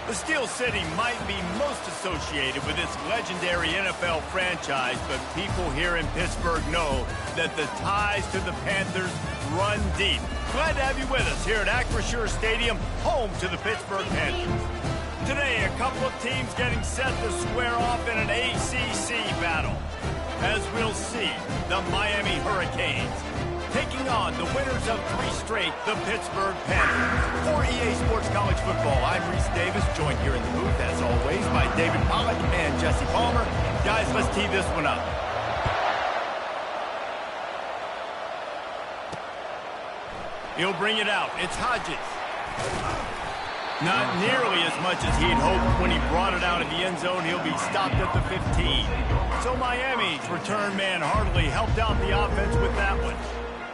The Steel City might be most associated with this legendary NFL franchise, but people here in Pittsburgh know that the ties to the Panthers run deep. Glad to have you with us here at Acrisure Stadium, home to the Pittsburgh Panthers. Today, a couple of teams getting set to square off in an ACC battle. As we'll see, the Miami Hurricanes taking on the winners of 3 straight, the Pittsburgh Panthers. For EA Sports College Football, I'm Reese Davis, joined here in the booth, as always, by David Pollack and Jesse Palmer. Guys, let's tee this one up. He'll bring it out. It's Hodges. Not nearly as much as he'd hoped when he brought it out of the end zone. He'll be stopped at the 15. So Miami's return man hardly helped out the offense with that one.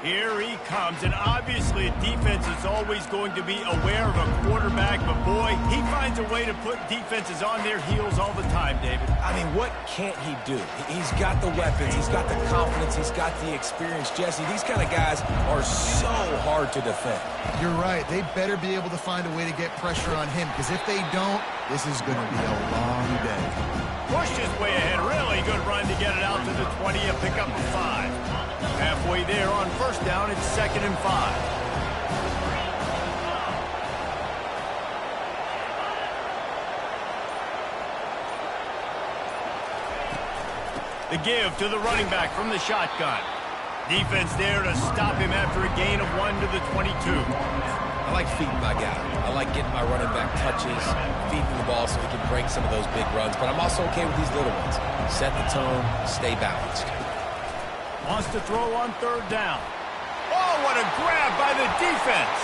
Here he comes, and obviously defense is always going to be aware of a quarterback, but boy, he finds a way to put defenses on their heels all the time, David. I mean, what can't he do? He's got the weapons, he's got the confidence, he's got the experience. Jesse, these kind of guys are so hard to defend. You're right. They better be able to find a way to get pressure on him, because if they don't, this is going to be a long day. Pushed his way ahead. Really good run to get it out to the 20 and pick up a 5. Halfway there on first down, it's 2nd and 5. The give to the running back from the shotgun. Defense there to stop him after a gain of 1 to the 22. I like feeding my guy. I like getting my running back touches, feeding the ball so he can break some of those big runs, but I'm also okay with these little ones. Set the tone, stay balanced. Wants to throw on 3rd down. Oh, what a grab by the defense.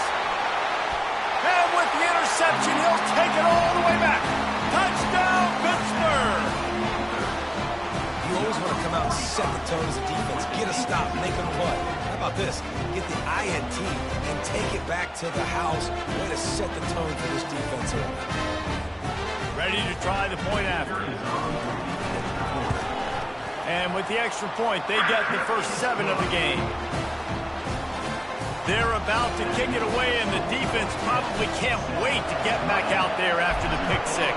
And with the interception, he'll take it all the way back. Touchdown, Pittsburgh. You always want to come out and set the tone as a defense. Get a stop, make them run. How about this? Get the INT and take it back to the house. Way to set the tone for this defense here. Ready to try the point after. And with the extra point, they get the first 7 of the game. They're about to kick it away, and the defense probably can't wait to get back out there after the pick 6.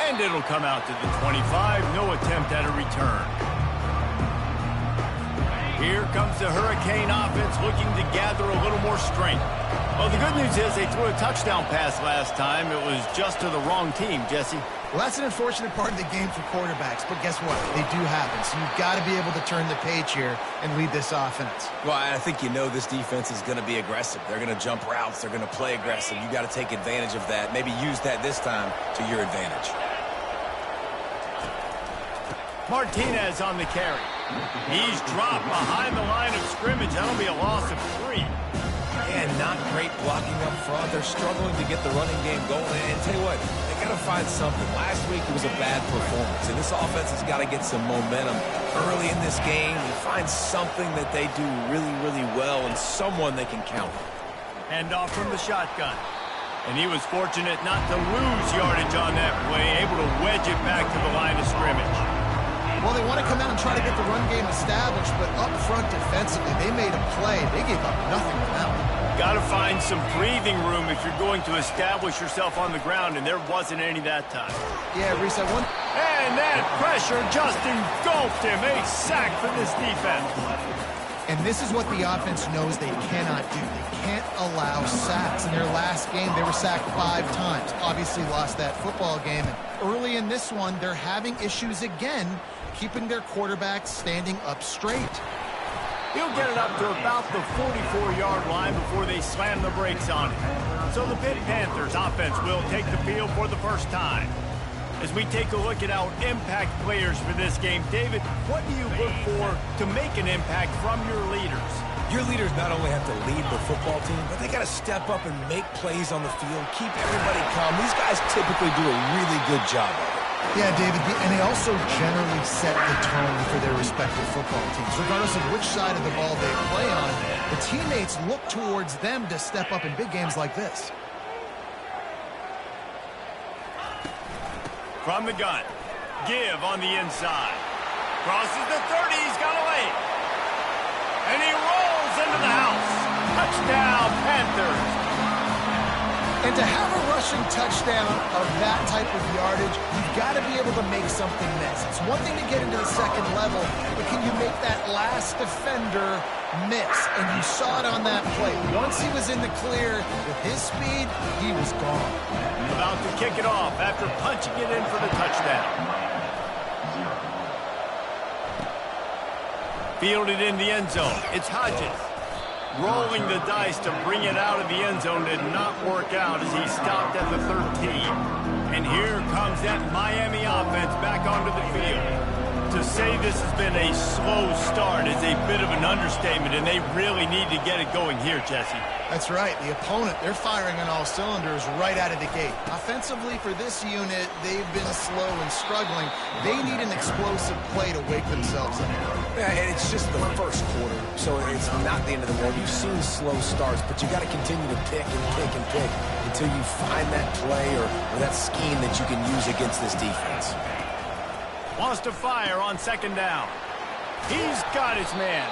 And it'll come out to the 25. No attempt at a return. Here comes the Hurricane offense looking to gather a little more strength. Well, the good news is they threw a touchdown pass last time. It was just to the wrong team, Jesse. Well, that's an unfortunate part of the game for quarterbacks, but guess what? They do happen, so you've got to be able to turn the page here and lead this offense. Well, I think you know this defense is going to be aggressive. They're going to jump routes. They're going to play aggressive. You got to take advantage of that. Maybe use that this time to your advantage. Martinez on the carry. He's dropped behind the line of scrimmage. That'll be a loss of 3. And not great blocking up front. They're struggling to get the running game going. And tell you what, they got to find something. Last week it was a bad performance, and this offense has got to get some momentum early in this game and find something that they do really, really well and someone they can count on. Hand off from the shotgun. And he was fortunate not to lose yardage on that play, able to wedge it back to the line of scrimmage. Well, they want to come out and try to get the run game established, but up front defensively, they made a play. They gave up nothing on that one. Got to find some breathing room if you're going to establish yourself on the ground, and there wasn't any that time. Yeah, Reese, I won. And that pressure just engulfed him. A sack for this defense. And this is what the offense knows they cannot do. They can't allow sacks. In their last game, they were sacked 5 times. Obviously lost that football game. And early in this one, they're having issues again, keeping their quarterbacks standing up straight. He'll get it up to about the 44-yard line before they slam the brakes on it. So the Pitt Panthers offense will take the field for the first time. As we take a look at our impact players for this game, David, what do you look for to make an impact from your leaders? Your leaders not only have to lead the football team, but they got to step up and make plays on the field, keep everybody calm. These guys typically do a really good job of it. Yeah, David, and they also generally set the tone for their respective football teams. Regardless of which side of the ball they play on, the teammates look towards them to step up in big games like this. From the gun, give on the inside. Crosses the 30, he's got a lane. And he rolls into the house. Touchdown, Panthers. And to have a rushing touchdown of that type of yardage, you've got to be able to make something miss. It's one thing to get into the second level, but can you make that last defender miss? And you saw it on that play. Once he was in the clear, with his speed, he was gone. About to kick it off after punching it in for the touchdown. Fielded in the end zone. It's Hodges. Rolling the dice to bring it out of the end zone did not work out as he stopped at the 13. And here comes that Miami offense back onto the field. To say this has been a slow start is a bit of an understatement, and they really need to get it going here, Jesse. That's right. The opponent, they're firing on all cylinders right out of the gate. Offensively, for this unit, they've been slow and struggling. They need an explosive play to wake themselves up. Yeah, and it's just the first quarter, so it's not the end of the world. You've seen slow starts, but you got to continue to pick and pick and pick until you find that play or that scheme that you can use against this defense. Wants to fire on second down. He's got his man.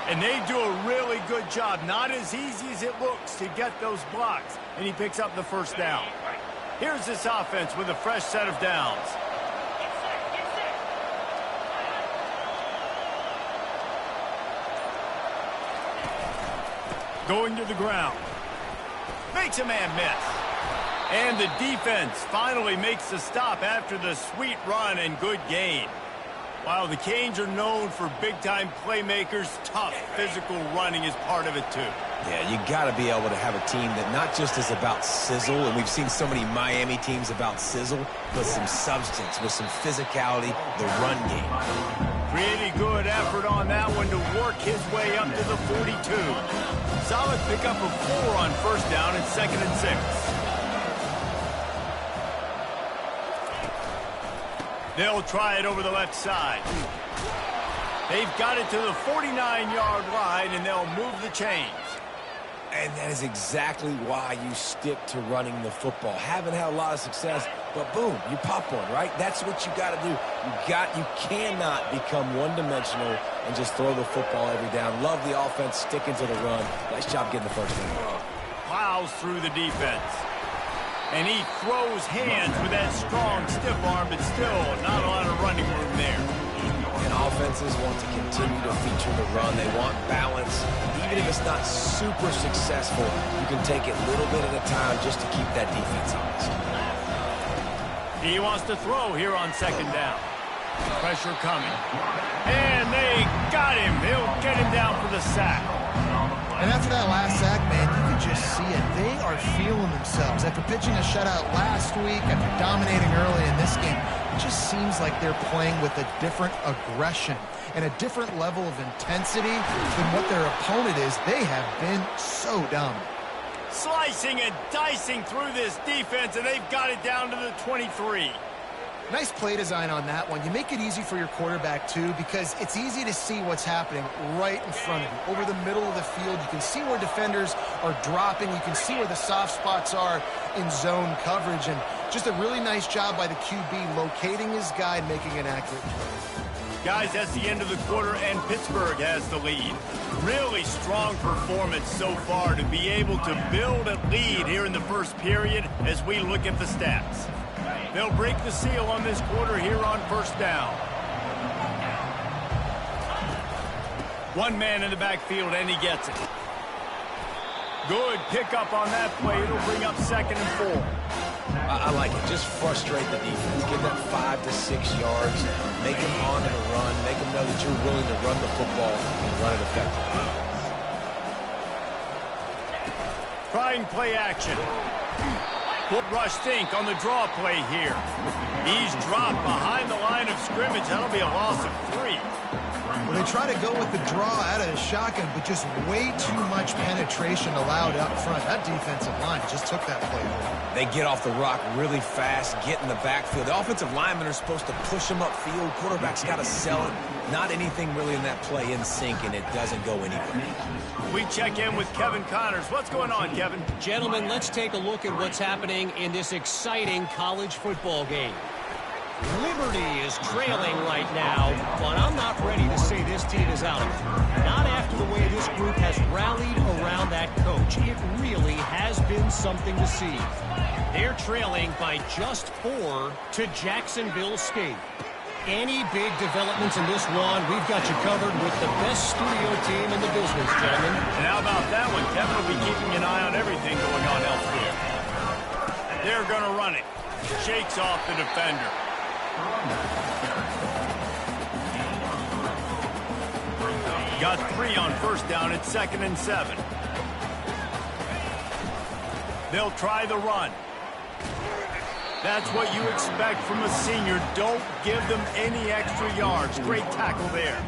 And they do a really good job. Not as easy as it looks to get those blocks. And he picks up the first down. Here's this offense with a fresh set of downs. Going to the ground. Makes a man miss. And the defense finally makes the stop after the sweet run and good gain. While the Canes are known for big-time playmakers, tough physical running is part of it too. Yeah, you got to be able to have a team that not just is about sizzle, and we've seen so many Miami teams about sizzle, but some substance with some physicality, the run game. Pretty good effort on that one to work his way up to the 42. Solid pickup of 4 on first down and 2nd and 6. They'll try it over the left side. They've got it to the 49-yard line, and they'll move the chains. And that is exactly why you stick to running the football. Haven't had a lot of success, but boom, you pop one, right? That's what you got to do. You cannot become one-dimensional and just throw the football every down. Love the offense sticking to the run. Nice job getting the first down. Plows through the defense. And he throws hands with that strong, stiff arm, but still not a lot of running room there. And offenses want to continue to feature the run. They want balance. Even if it's not super successful, you can take it little bit at a time just to keep that defense honest. He wants to throw here on second down. Pressure coming. And they got him. They'll get him down for the sack. And after that last sack, man, you can just see it. They are feeling themselves. After pitching a shutout last week, after dominating early in this game, it just seems like they're playing with a different aggression and a different level of intensity than what their opponent is. They have been so dominant. Slicing and dicing through this defense, and they've got it down to the 23. Nice play design on that one. You make it easy for your quarterback, too, because it's easy to see what's happening right in front of you. Over the middle of the field, you can see where defenders are dropping. You can see where the soft spots are in zone coverage. And just a really nice job by the QB locating his guy and making an accurate throw. Guys, that's the end of the quarter, and Pittsburgh has the lead. Really strong performance so far to be able to build a lead here in the first period as we look at the stats. They'll break the seal on this quarter here on first down. One man in the backfield, and he gets it. Good pickup on that play. It'll bring up 2nd and 4. I like it. Just frustrate the defense. Give them 5 to 6 yards. Make them honor the run. Make them know that you're willing to run the football and run it effectively. Trying play action. Good rush think on the draw play here. He's dropped behind the line of scrimmage. That'll be a loss of 3. Well, they try to go with the draw out of the shotgun, but just way too much penetration allowed up front. That defensive line just took that play away. They get off the rock really fast, get in the backfield. The offensive linemen are supposed to push them upfield. Quarterback's got to sell it. Not anything really in that play in sync, and it doesn't go anywhere. We check in with Kevin Connors. What's going on, Kevin? Gentlemen, let's take a look at what's happening in this exciting college football game. Liberty is trailing right now, but I'm not ready to say this team is out of it. Not after the way this group has rallied around that coach. It really has been something to see. They're trailing by just 4 to Jacksonville State. Any big developments in this one, we've got you covered with the best studio team in the business, gentlemen. And how about that one? Kevin will be keeping an eye on everything going on elsewhere. They're going to run it. Shakes off the defender. Got 3 on first down at 2nd and 7. They'll try the run. That's what you expect from a senior. Don't give them any extra yards. Great tackle there.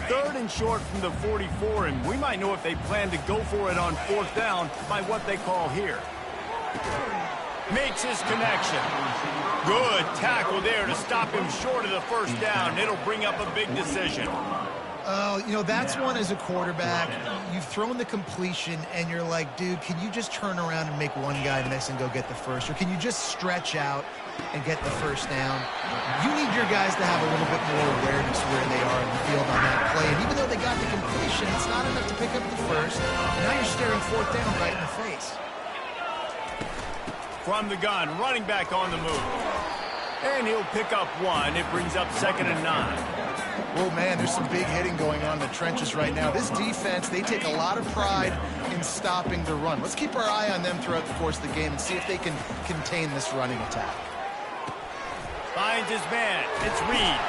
Third and short from the 44, and we might know if they plan to go for it on 4th down by what they call here. Makes his connection. Good tackle there to stop him short of the first down. It'll bring up a big decision. Oh, you know, that's one as a quarterback. You've thrown the completion, and you're like, dude, can you just turn around and make one guy miss and go get the first? Or can you just stretch out and get the first down? You need your guys to have a little bit more awareness where they are in the field on that play. And even though they got the completion, it's not enough to pick up the first. And now you're staring 4th down right in the face. From the gun, running back on the move. And he'll pick up 1. It brings up 2nd and 9. Oh, man, there's some big hitting going on in the trenches right now. This defense, they take a lot of pride in stopping the run. Let's keep our eye on them throughout the course of the game and see if they can contain this running attack. Finds his man. It's Reed.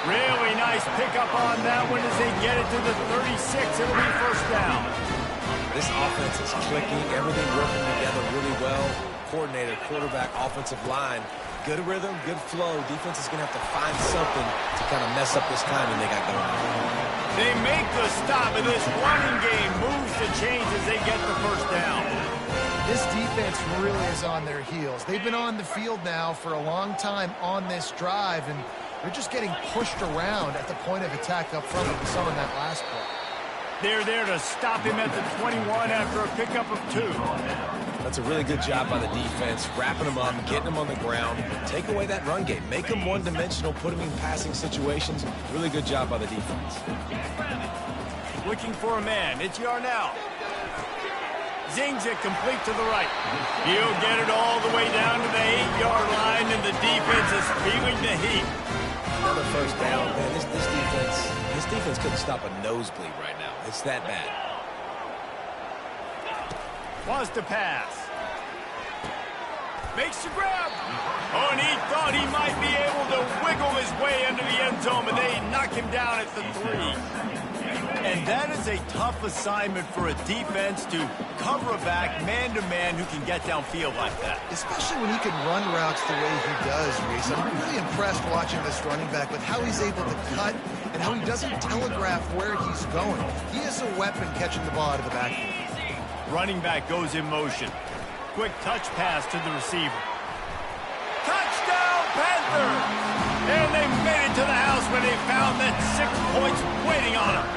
Really nice pickup on that one as they get it to the 36. It'll be first down. This offense is clicking. Everything working together really well. Coordinator, quarterback, offensive line. Good rhythm, good flow. Defense is going to have to find something to kind of mess up this timing they got going on. They make the stop, and this running game moves the chains as they get the first down. This defense really is on their heels. They've been on the field now for a long time on this drive, and they're just getting pushed around at the point of attack up front like we saw in that last play. They're there to stop him at the 21 after a pickup of 2. That's a really good job by the defense, wrapping them up, getting them on the ground, take away that run game, make them one-dimensional, put them in passing situations. Really good job by the defense. Looking for a man. It's Yarnell. Zings it complete to the right. He'll get it all the way down to the 8-yard line, and the defense is feeling the heat. Another first down. Man, this defense couldn't stop a nosebleed right now. It's that bad. Wants to pass. Makes the grab. Oh, and he thought he might be able to wiggle his way into the end zone, but they knock him down at the 3. And that is a tough assignment for a defense to cover a back man-to-man who can get downfield like that. Especially when he can run routes the way he does, Reese. I'm really impressed watching this running back with how he's able to cut and how he doesn't telegraph where he's going. He is a weapon catching the ball out of the backfield. Running back goes in motion. Quick touch pass to the receiver. Touchdown, Panthers! And they made it to the house when they found that 6 points waiting on them.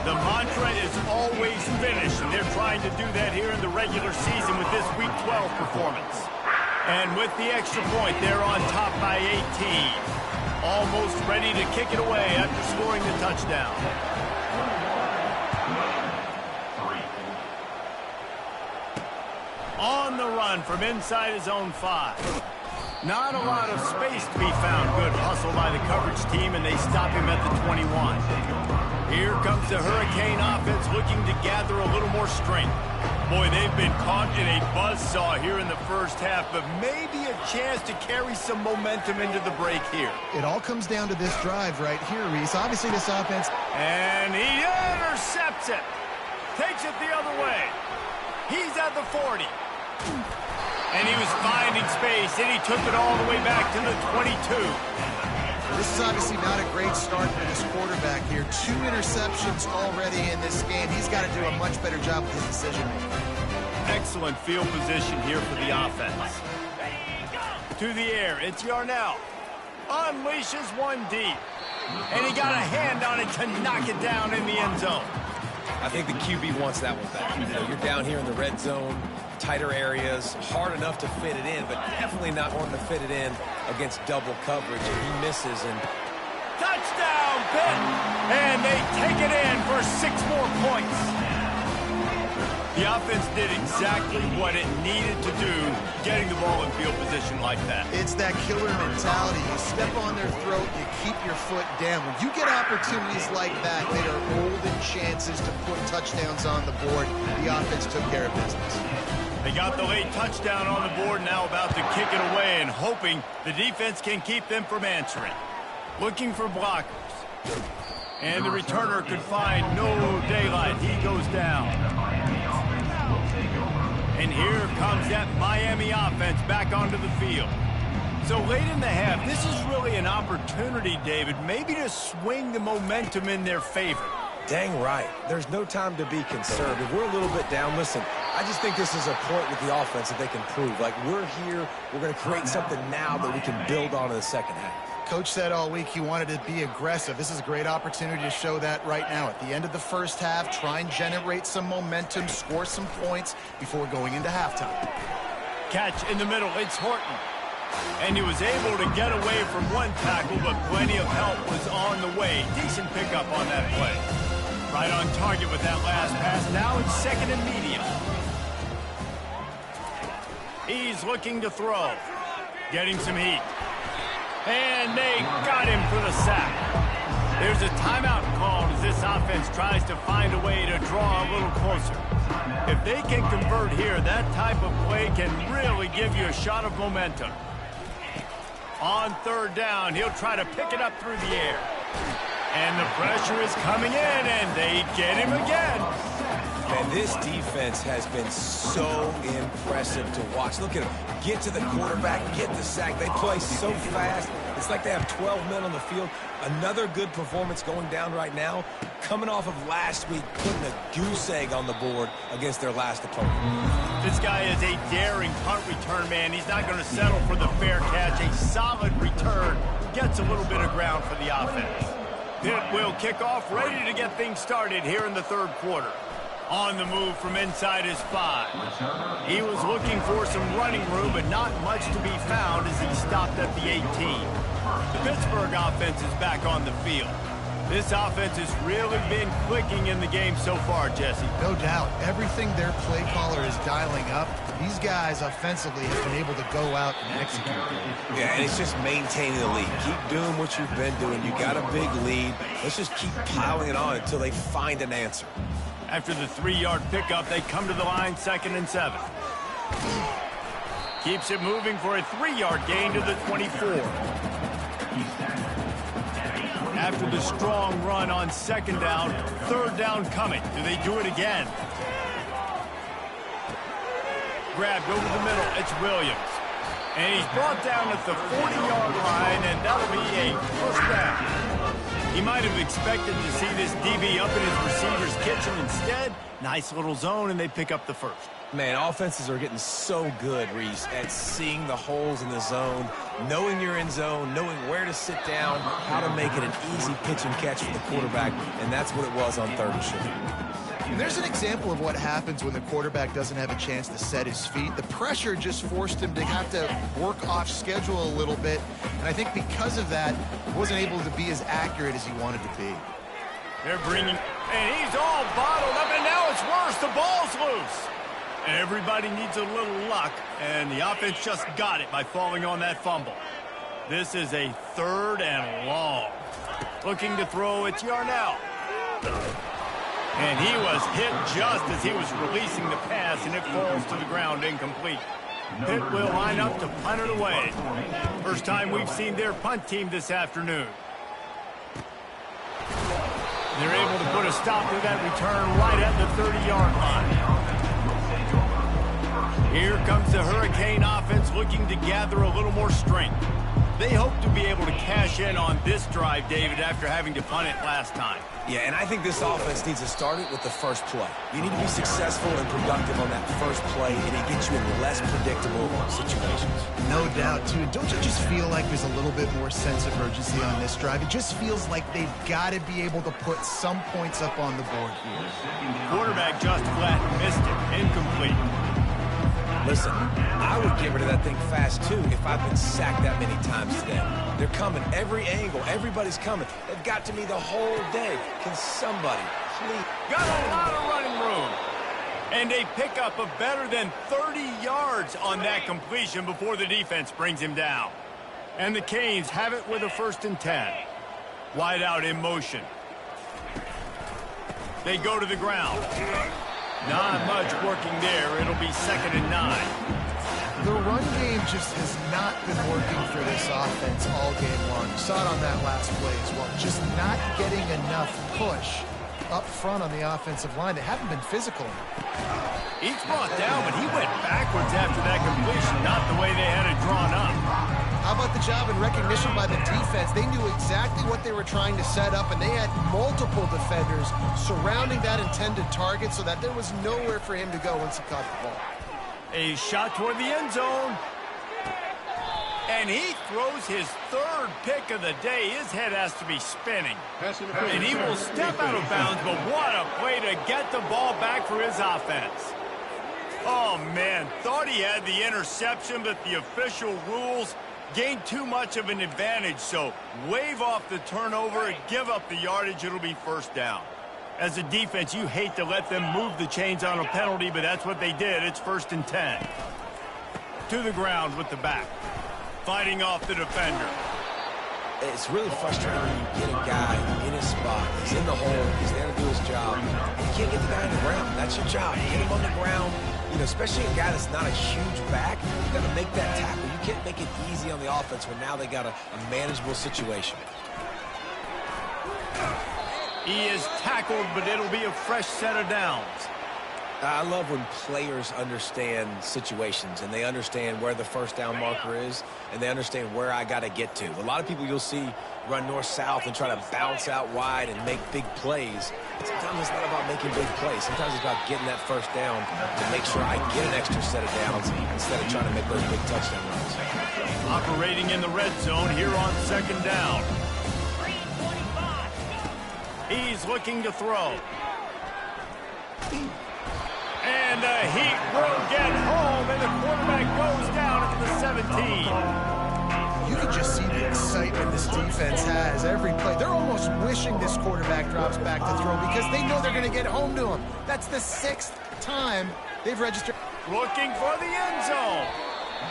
The mantra is always finish, and they're trying to do that here in the regular season with this Week 12 performance. And with the extra point, they're on top by 18. Almost ready to kick it away after scoring the touchdown. On the run from inside his own 5. Not a lot of space to be found. Good hustle by the coverage team, and they stop him at the 21. Here comes the Hurricane offense looking to gather a little more strength. Boy, they've been caught in a buzzsaw here in the first half, but maybe a chance to carry some momentum into the break here. It all comes down to this drive right here, Reese. Obviously, this offense... And he intercepts it. Takes it the other way. He's at the 40. And he was finding space, and he took it all the way back to the 22. This is obviously not a great start for this quarterback here. 2 interceptions already in this game. He's got to do a much better job with his decision-making. Excellent field position here for the offense. To the air, it's Yarnell. Unleashes one deep. And he got a hand on it to knock it down in the end zone. I think the QB wants that one back. You know, you're down here in the red zone, tighter areas, hard enough to fit it in, but definitely not wanting to fit it in against double coverage. And he misses, and touchdown, Pitt! And they take it in for 6 more points. The offense did exactly what it needed to do, getting the ball in field position like that. It's that killer mentality. You step on their throat, you keep your foot down. When you get opportunities like that, they are golden chances to put touchdowns on the board. The offense took care of business. They got the late touchdown on the board, now about to kick it away and hoping the defense can keep them from answering. Looking for blockers. And the returner could find no daylight. He goes down. And here comes that Miami offense back onto the field. So late in the half, this is really an opportunity, David, maybe to swing the momentum in their favor. dang right. There's no time to be conservative. We're a little bit down. Listen, I just think this is a point with the offense that they can prove. Like, we're here. We're going to create something now that we can build on in the second half. Coach said all week he wanted to be aggressive. This is a great opportunity to show that right now. At the end of the first half, try and generate some momentum, score some points before going into halftime. Catch in the middle. It's Horton. And he was able to get away from one tackle, but plenty of help was on the way. Decent pickup on that play. Right on target with that last pass. Now it's second and medium. He's looking to throw. Getting some heat. And they got him for the sack. There's a timeout called as this offense tries to find a way to draw a little closer. If they can convert here, that type of play can really give you a shot of momentum. On third down, he'll try to pick it up through the air. And the pressure is coming in, and they get him again. And this defense has been so impressive to watch. Look at them. Get to the quarterback, get the sack. They play so fast. It's like they have 12 men on the field. Another good performance going down right now. Coming off of last week, putting a goose egg on the board against their last opponent. This guy is a daring punt return man. He's not going to settle for the fair catch. A solid return. Gets a little bit of ground for the offense. Pitt will kick off, ready to get things started here in the third quarter. On the move from inside his 5. He was looking for some running room, but not much to be found as he stopped at the 18. The Pittsburgh offense is back on the field. This offense has really been clicking in the game so far, Jesse. No doubt. Everything their play caller is dialing up, these guys offensively have been able to go out and execute. Yeah, and it's just maintaining the lead. Keep doing what you've been doing. You got a big lead. Let's just keep piling it on until they find an answer. After the 3-yard pickup, they come to the line, 2nd and 7. Keeps it moving for a 3-yard gain to the 24. After the strong run on 2nd down, 3rd down coming. Do they do it again? Grabbed over the middle. It's Williams. And he's brought down at the 40-yard line, and that'll be a first down. He might have expected to see this DB up in his receiver's kitchen. Instead, nice little zone, and they pick up the first. Man, offenses are getting so good, Reese, at seeing the holes in the zone, knowing you're in zone, knowing where to sit down, how to make it an easy pitch and catch for the quarterback, and that's what it was on 3rd and short. And there's an example of what happens when the quarterback doesn't have a chance to set his feet. The pressure just forced him to have to work off schedule a little bit. And I think because of that, he wasn't able to be as accurate as he wanted to be. They're bringing, and he's all bottled up, and now it's worse. The ball's loose. Everybody needs a little luck, and the offense just got it by falling on that fumble. This is a 3rd and long. Looking to throw, it's Yarnell. And he was hit just as he was releasing the pass, and it falls to the ground incomplete. Pitt will line up to punt it away. First time we've seen their punt team this afternoon. They're able to put a stop to that return right at the 30-yard line. Here comes the Hurricane offense looking to gather a little more strength. They hope to be able to cash in on this drive, David, after having to punt it last time. Yeah, and I think this offense needs to start it with the first play. You need to be successful and productive on that first play, and it gets you in less predictable situations. No doubt, too. Don't you just feel like there's a little bit more sense of urgency on this drive? It just feels like they've got to be able to put some points up on the board here. Quarterback just flat missed it. Incomplete. Listen, I would get rid of that thing fast, too, if I've been sacked that many times today. They're coming every angle. Everybody's coming. They've got to me the whole day. Can somebody please? Got a lot of running room. And they pick up a better than 30 yards on that completion before the defense brings him down. And the Canes have it with a 1st and 10. Wide out in motion. They go to the ground. Not much working there. It'll be 2nd and 9. The run game just has not been working for this offense all game long. You saw it on that last play as well. Just not getting enough push up front on the offensive line. They haven't been physical. He's brought down, but he went backwards after that completion, not the way they had it drawn up. How about the job and recognition by the defense? They knew exactly what they were trying to set up, and they had multiple defenders surrounding that intended target so that there was nowhere for him to go once he caught the ball. A shot toward the end zone. And he throws his 3rd pick of the day. His head has to be spinning. And he will step out of bounds, but what a play to get the ball back for his offense. Oh, man, thought he had the interception, but the official rules gained too much of an advantage, so wave off the turnover and give up the yardage. It'll be 1st down. As a defense, you hate to let them move the chains on a penalty, but that's what they did. It's 1st and 10. To the ground with the back. Fighting off the defender. It's really frustrating when you get a guy in his spot. He's in the hole. He's there to do his job. You can't get the guy on the ground. That's your job. Get him on the ground. You know, especially a guy that's not a huge back. You got to make that tackle. You can't make it easy on the offense when now they got a manageable situation. He is tackled, but it'll be a fresh set of downs. I love when players understand situations and they understand where the 1st down marker is and they understand where I got to get to. A lot of people you'll see run north-south and try to bounce out wide and make big plays. Sometimes it's not about making big plays. Sometimes it's about getting that 1st down to make sure I get an extra set of downs instead of trying to make those big touchdown runs. Operating in the red zone here on 2nd down. He's looking to throw. And the heat will get home, and the quarterback goes down at the 17. You can just see the excitement this defense has every play. They're almost wishing this quarterback drops back to throw because they know they're going to get home to him. That's the 6th time they've registered. Looking for the end zone.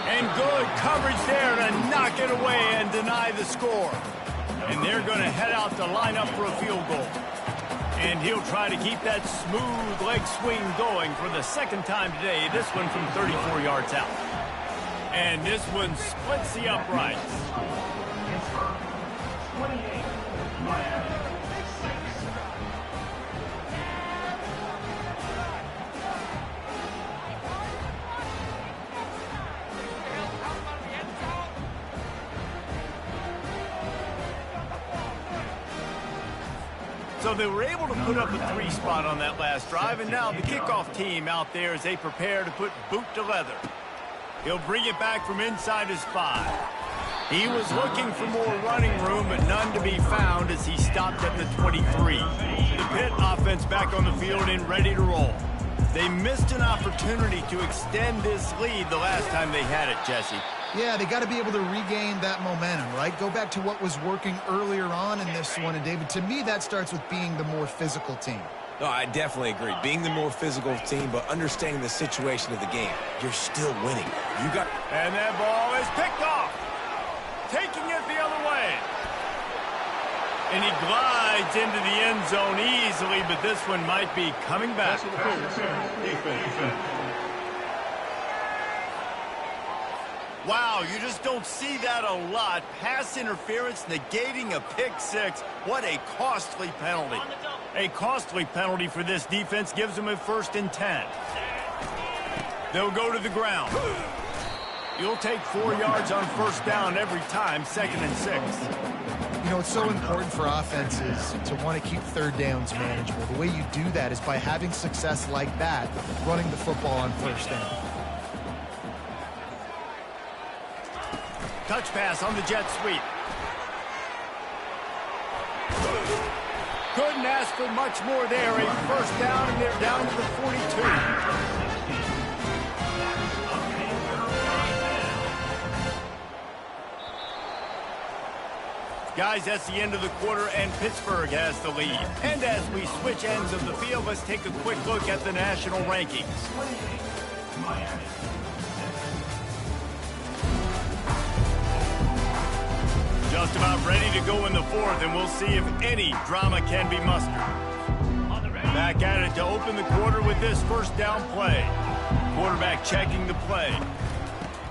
And good coverage there to knock it away and deny the score. And they're going to head out to line up for a field goal. And he'll try to keep that smooth leg swing going for the 2nd time today. This one from 34 yards out. And this one splits the uprights. So they were able to put up a 3 spot on that last drive, and now the kickoff team out there as they prepare to put boot to leather. He'll bring it back from inside his 5. He was looking for more running room, but none to be found as he stopped at the 23. The Pitt offense back on the field and ready to roll. They missed an opportunity to extend this lead the last time they had it, Jesse. Yeah, they got to be able to regain that momentum, right? Go back to what was working earlier on in this one. And, David, to me, that starts with being the more physical team. No, I definitely agree. Being the more physical team, but understanding the situation of the game. You're still winning. And that ball is picked off. Taking it the other way. And he glides into the end zone easily, but this one might be coming back. Wow, you just don't see that a lot. Pass interference negating a pick 6. What a costly penalty. A costly penalty for this defense gives them a 1st and 10. They'll go to the ground. You'll take 4 yards on first down every time, 2nd and 6. You know, it's so important for offenses to want to keep third downs manageable. The way you do that is by having success like that, running the football on first down. Touch pass on the jet sweep. Couldn't ask for much more there. A first down, and they're down to the 42. Guys, that's the end of the quarter, and Pittsburgh has the lead. And as we switch ends of the field, let's take a quick look at the national rankings. Just about ready to go in the fourth, and we'll see if any drama can be mustered. Back at it to open the quarter with this first down play. Quarterback checking the play.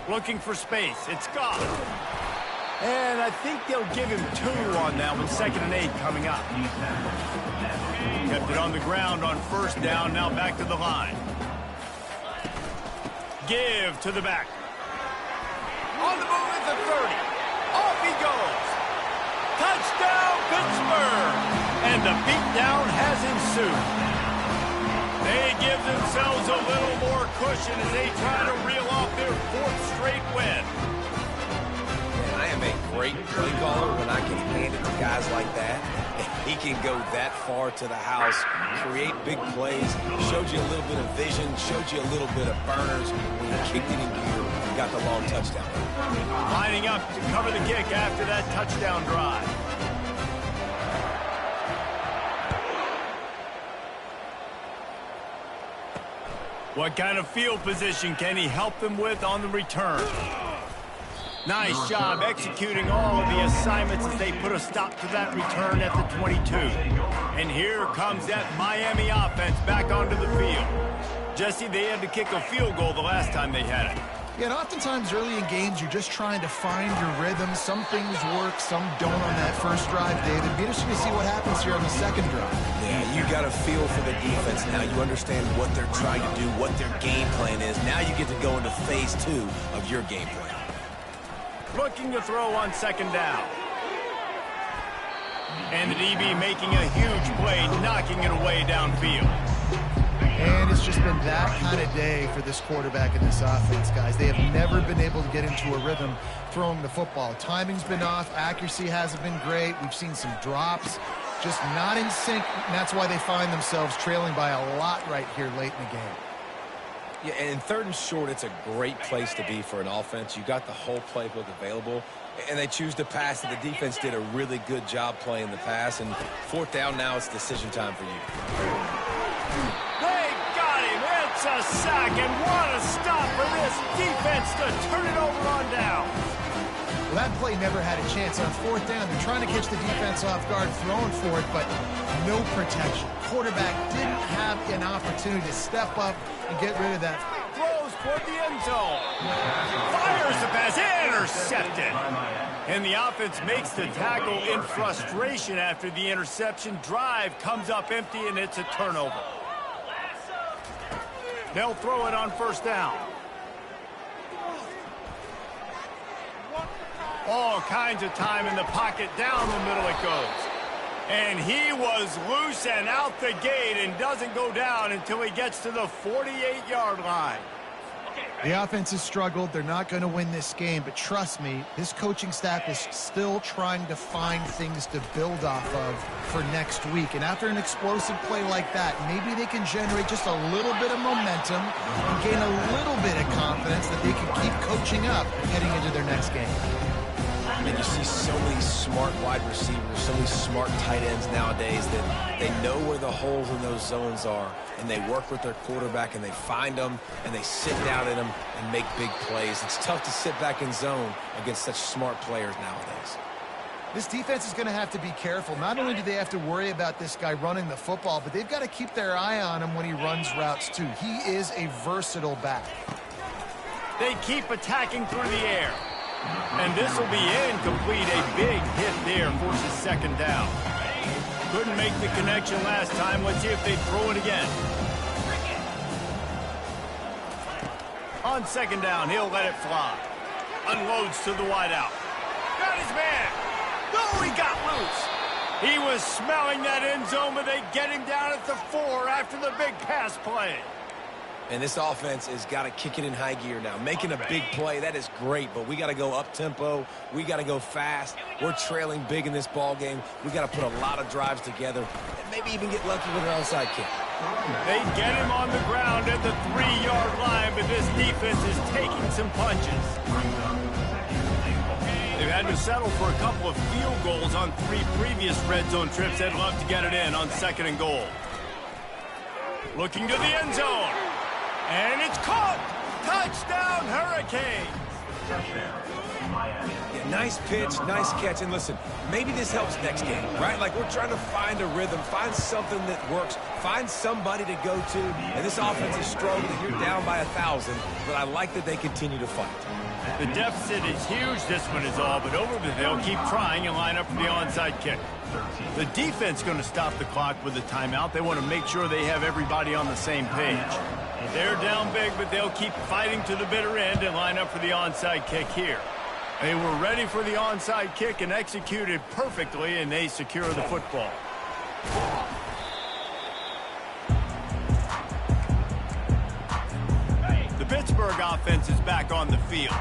Looking for space. It's gone. And I think they'll give him 2 on that one. 2nd and 8 coming up. Kept it on the ground on first down. Now back to the line. Give to the back. On the move at the 30. Off he goes. Touchdown, Pittsburgh. And the beatdown has ensued. They give themselves a little more cushion as they try to reel off their 4th straight win. I am a great play caller when I can hand it to guys like that. He can go that far to the house, create big plays, showed you a little bit of vision, showed you a little bit of burners when he kicked it in gear and got the long touchdown. Lining up to cover the kick after that touchdown drive. What kind of field position can he help them with on the return? Nice job executing all of the assignments as they put a stop to that return at the 22. And here comes that Miami offense back onto the field. Jesse, they had to kick a field goal the last time they had it. Yeah, and oftentimes early in games, you're just trying to find your rhythm. Some things work, some don't on that first drive, David. Be interesting to see what happens here on the second drive. Yeah, you got a feel for the defense now. You understand what they're trying to do, what their game plan is. Now you get to go into phase 2 of your game plan. Looking to throw on 2nd down. And the DB making a huge play, knocking it away downfield. And it's just been that kind of day for this quarterback and this offense, guys. They have never been able to get into a rhythm throwing the football. Timing's been off. Accuracy hasn't been great. We've seen some drops. Just not in sync, and that's why they find themselves trailing by a lot right here late in the game. Yeah, and 3rd and short, it's a great place to be for an offense. You got the whole playbook available, and they choose to pass it. The defense did a really good job playing the pass, and 4th down now, it's decision time for you. They got him. It's a sack, and what a stop for this defense to turn it over on down. Well, that play never had a chance. On 4th down, they're trying to catch the defense off guard, throwing for it, but no protection. Quarterback didn't have an opportunity to step up and get rid of that. Throws toward the end zone. Fires the pass. Intercepted. And the offense makes the tackle in frustration after the interception. Drive comes up empty, and it's a turnover. They'll throw it on 1st down. All kinds of time in the pocket. Down the middle it goes. And he was loose and out the gate and doesn't go down until he gets to the 48-yard line. The offense has struggled. They're not going to win this game, but trust me, this coaching staff is still trying to find things to build off of for next week. And after an explosive play like that, maybe they can generate just a little bit of momentum and gain a little bit of confidence that they can keep coaching up heading into their next game. And you see so many smart wide receivers, so many smart tight ends nowadays that they know where the holes in those zones are, and they work with their quarterback, and they find them, and they sit down in them and make big plays. It's tough to sit back in zone against such smart players nowadays. This defense is going to have to be careful. Not only do they have to worry about this guy running the football, but they've got to keep their eye on him when he runs routes too. He is a versatile back. They keep attacking through the air. And this will be incomplete. A big hit there forces 2nd down. Couldn't make the connection last time. Let's see if they throw it again. On 2nd down, he'll let it fly. Unloads to the wideout. Got his man. No, he got loose. He was smelling that end zone, but they get him down at the 4 after the big pass play. And this offense has got to kick it in high gear now. Making a big play, that is great, but we got to go up-tempo. We got to go fast. We're trailing big in this ball game. We got to put a lot of drives together and maybe even get lucky with an onside kick. They get him on the ground at the 3-yard line, but this defense is taking some punches. They've had to settle for a couple of field goals on 3 previous red zone trips. They'd love to get it in on 2nd and goal. Looking to the end zone. And it's caught! Touchdown, Hurricanes! Yeah, nice pitch, nice catch. And listen, maybe this helps next game, right? Like we're trying to find a rhythm, find something that works, find somebody to go to. And this offense is struggling. You're down by 1,000, but I like that they continue to fight. The deficit is huge, this one is all, but over the they'll keep trying and line up for the onside kick. The defense going to stop the clock with a timeout. They want to make sure they have everybody on the same page. They're down big, but they'll keep fighting to the bitter end and line up for the onside kick here. They were ready for the onside kick and executed perfectly, and they secure the football. The Pittsburgh offense is back on the field.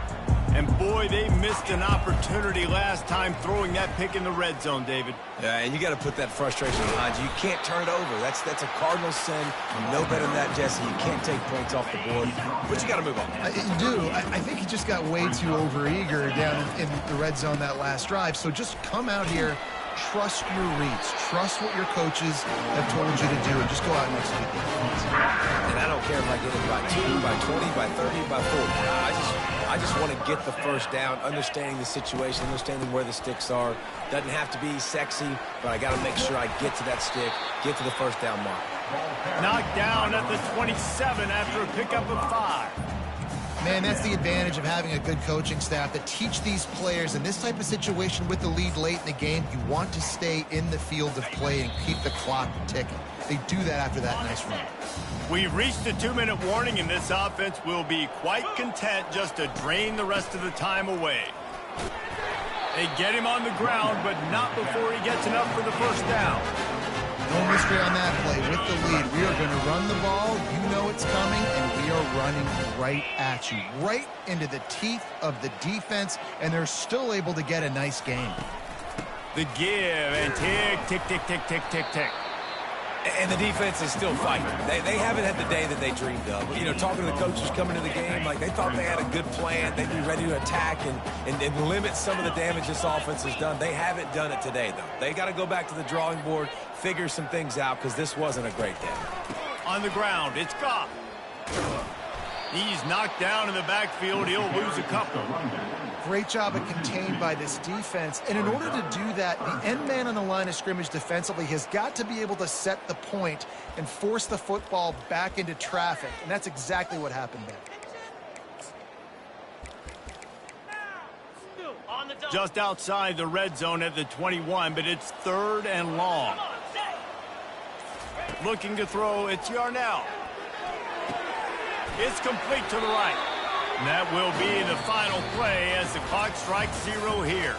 And boy, they missed an opportunity last time throwing that pick in the red zone, David. Yeah, and you got to put that frustration behind you. You can't turn it over. That's a cardinal sin. You know better than that, Jesse. You can't take points off the board. But you got to move on. You do. I think he just got way too overeager down in the red zone that last drive. So just come out here, trust your reads. Trust what your coaches have told you to do, and just go out and execute the defense. And I don't care if I get it by 2, by 20, by 30, by 40. I just want to get the first down, understanding the situation, understanding where the sticks are. Doesn't have to be sexy, but I got to make sure I get to that stick, get to the first down mark. Knocked down at the 27 after a pickup of 5. Man, that's the advantage of having a good coaching staff that teach these players in this type of situation with the lead late in the game. You want to stay in the field of play and keep the clock ticking. They do that after that nice run. We've reached the 2-minute warning, and this offense will be quite content just to drain the rest of the time away. They get him on the ground, but not before he gets enough for the first down. No mystery on that play. With the lead, we are going to run the ball. You know it's coming, and we are running right at you, right into the teeth of the defense, and they're still able to get a nice game. The give, and tick, tick, tick, tick, tick, tick, tick. And the defense is still fighting. They haven't had the day that they dreamed of. You know, talking to the coaches coming to the game, like they thought they had a good plan. They'd be ready to attack and limit some of the damage this offense has done. They haven't done it today, though. They got to go back to the drawing board, figure some things out, because this wasn't a great day. On the ground, it's Goff. He's knocked down in the backfield. He'll lose a couple. Great job of contained by this defense. And in order to do that, the end man on the line of scrimmage defensively has got to be able to set the point and force the football back into traffic. And that's exactly what happened there. Just outside the red zone at the 21, but it's 3rd and long. Looking to throw, it's Yarnell. It's complete to the right. And that will be the final play as the clock strikes 0 here.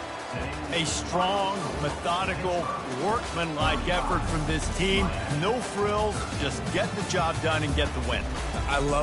A strong, methodical, workmanlike effort from this team. No frills, just get the job done and get the win. I love